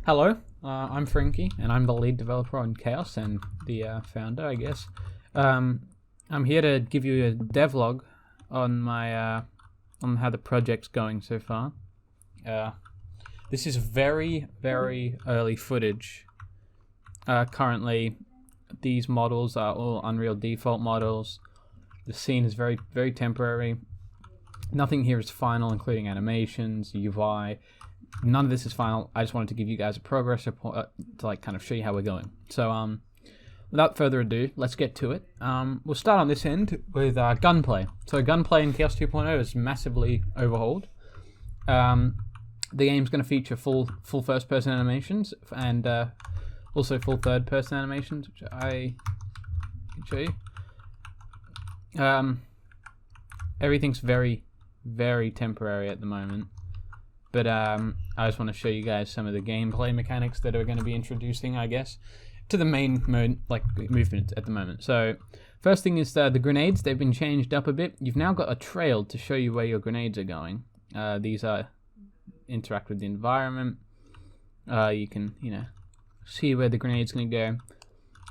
Hello, I'm Frinky, and I'm the lead developer on Chaos and the founder, I guess. I'm here to give you a devlog on my on how the project's going so far. This is very, very early footage. Currently, these models are all Unreal default models. The scene is very, very temporary. Nothing here is final, including animations, UI. None of this is final. I just wanted to give you guys a progress report to kind of show you how we're going. So without further ado, let's get to it. We'll start on this end with Gunplay. So Gunplay in Chaos 2.0 is massively overhauled. The game's going to feature full first-person animations and also full third-person animations, which I can show you. Everything's very, very temporary at the moment. But I just want to show you guys some of the gameplay mechanics that are going to be introducing, I guess, to the main mode, movement at the moment. So first thing is the grenades. They've been changed up a bit. You've now got a trail to show you where your grenades are going. These are interact with the environment. You can, see where the grenade's going to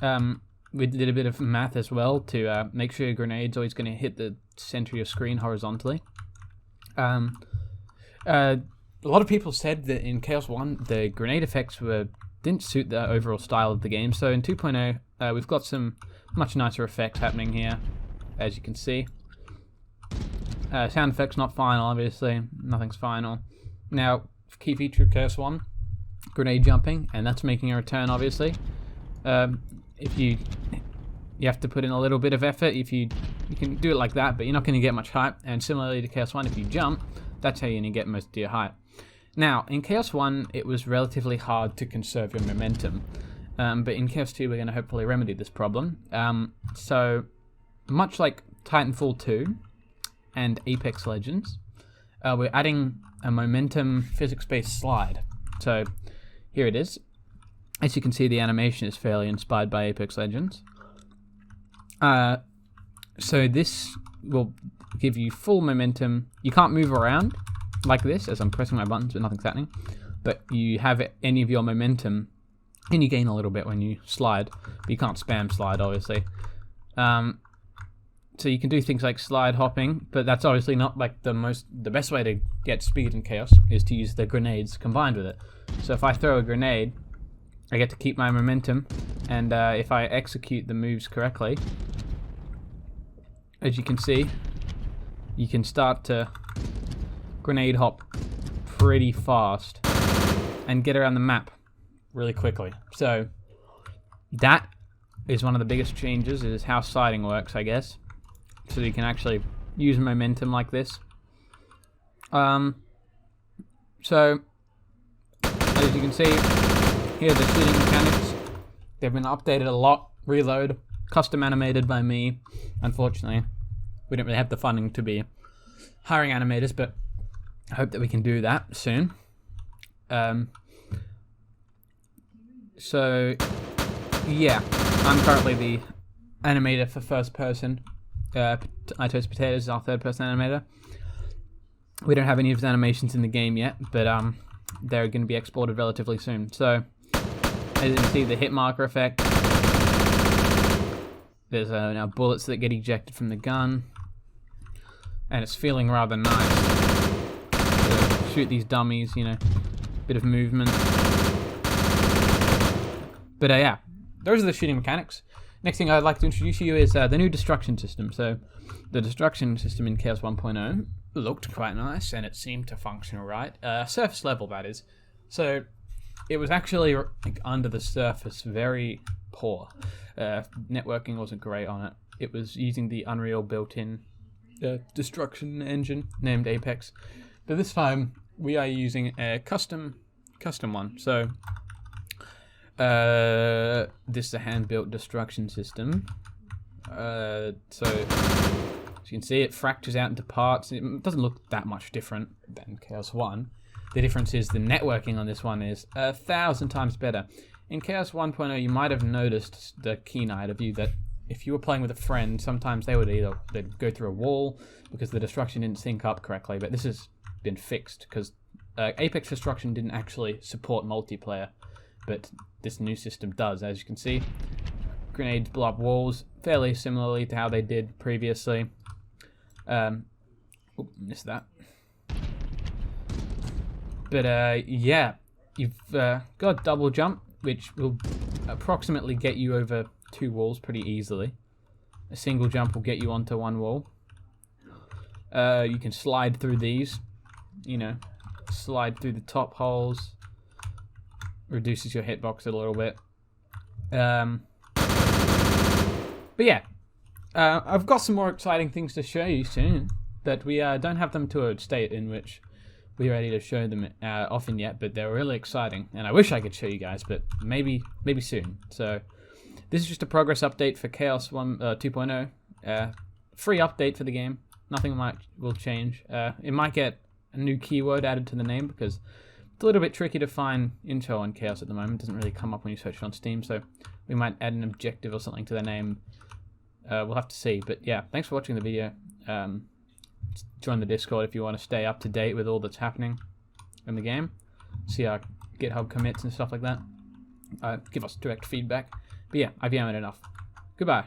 go. We did a bit of math as well to make sure your grenade's always going to hit the center of your screen horizontally. A lot of people said that in Chaos 1, the grenade effects didn't suit the overall style of the game. So in 2.0, we've got some much nicer effects happening here, as you can see. Sound effects not final, obviously. Nothing's final. Now, key feature of Chaos 1, grenade jumping, and that's making a return, obviously. If you have to put in a little bit of effort. You can do it like that, but you're not going to get much height. And similarly to Chaos 1, if you jump, that's how you're going to get most of your height. Now, in Chaos 1, it was relatively hard to conserve your momentum. But in Chaos 2, we're going to hopefully remedy this problem. So, much like Titanfall 2 and Apex Legends, we're adding a momentum physics-based slide. So, here it is. As you can see, the animation is fairly inspired by Apex Legends. So this will give you full momentum. You can't move around like this as I'm pressing my buttons, but nothing's happening. But you have any of your momentum, and you gain a little bit when you slide. But you can't spam slide, obviously. So you can do things like slide hopping, but that's obviously not the best way to get speed in Chaos is to use the grenades combined with it. So if I throw a grenade, I get to keep my momentum, and if I execute the moves correctly, as you can see, you can start to grenade hop pretty fast and get around the map really quickly. So that is one of the biggest changes, is how sliding works, I guess. So you can actually use momentum like this. So as you can see, here are the shooting mechanics. They've been updated a lot. Reload, custom animated by me. Unfortunately, we don't really have the funding to be hiring animators, but I hope that we can do that soon. So, yeah, I'm currently the animator for first person. I Toast Potatoes is our third person animator. We don't have any of his animations in the game yet, but they're going to be exported relatively soon. So, as you can see, the hit marker effect. There's now bullets that get ejected from the gun. And it's feeling rather nice to shoot these dummies, bit of movement. But yeah, those are the shooting mechanics. Next thing I'd like to introduce you is the new destruction system. So the destruction system in Chaos 1.0 looked quite nice, and it seemed to function right. Surface level, that is. So it was actually under the surface very poor. Networking wasn't great on it. It was using the Unreal built-in destruction engine named Apex, but this time we are using a custom one. So this is a hand-built destruction system. So as you can see, it fractures out into parts. It doesn't look that much different than Chaos 1. The difference is the networking on this one is 1,000 times better. In Chaos 1.0, you might have noticed, the keen-eyed of you, that if you were playing with a friend, sometimes they'd go through a wall because the destruction didn't sync up correctly, but this has been fixed because Apex Destruction didn't actually support multiplayer, but this new system does, as you can see. Grenades blow up walls fairly similarly to how they did previously. Missed that. But yeah, you've got double jump, which will approximately get you over 2 walls pretty easily. A single jump will get you onto 1 wall. You can slide through these, you know, slide through the top holes. Reduces your hitbox a little bit. But yeah, I've got some more exciting things to show you soon that we don't have them to a state in which we're ready to show them often yet, but they're really exciting, and I wish I could show you guys, but maybe soon. So this is just a progress update for Chaos 2.0. Free update for the game. Nothing much will change. It might get a new keyword added to the name because it's a little bit tricky to find info on Chaos at the moment. It doesn't really come up when you search it on Steam, so we might add an objective or something to the name. We'll have to see. But yeah, thanks for watching the video. Join the Discord if you want to stay up to date with all that's happening in the game. See our GitHub commits and stuff like that. Give us direct feedback. But yeah, I've yammered enough. Goodbye.